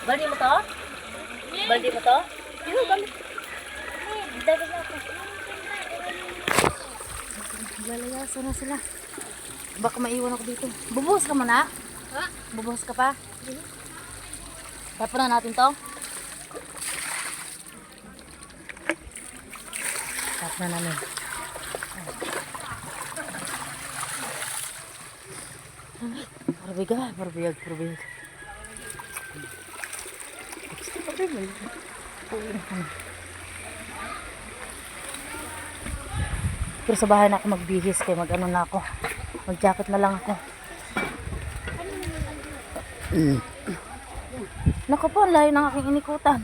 Baldi mo to? Baldi mo to? Yung gamit. Dapat na ako. Lalayasan na sila. Baka maiwan ako dito. Bubuhos ka muna? Ha? Bubuhos ka pa? Tapos na natin to. Tapos na namin. Parabigay, parabigay, parabigay. Pero sa bahay na ako magbihis kaya mag-ano na ako. Mag-jacket na lang ako. Naku po, ang layo ng aking inikutan.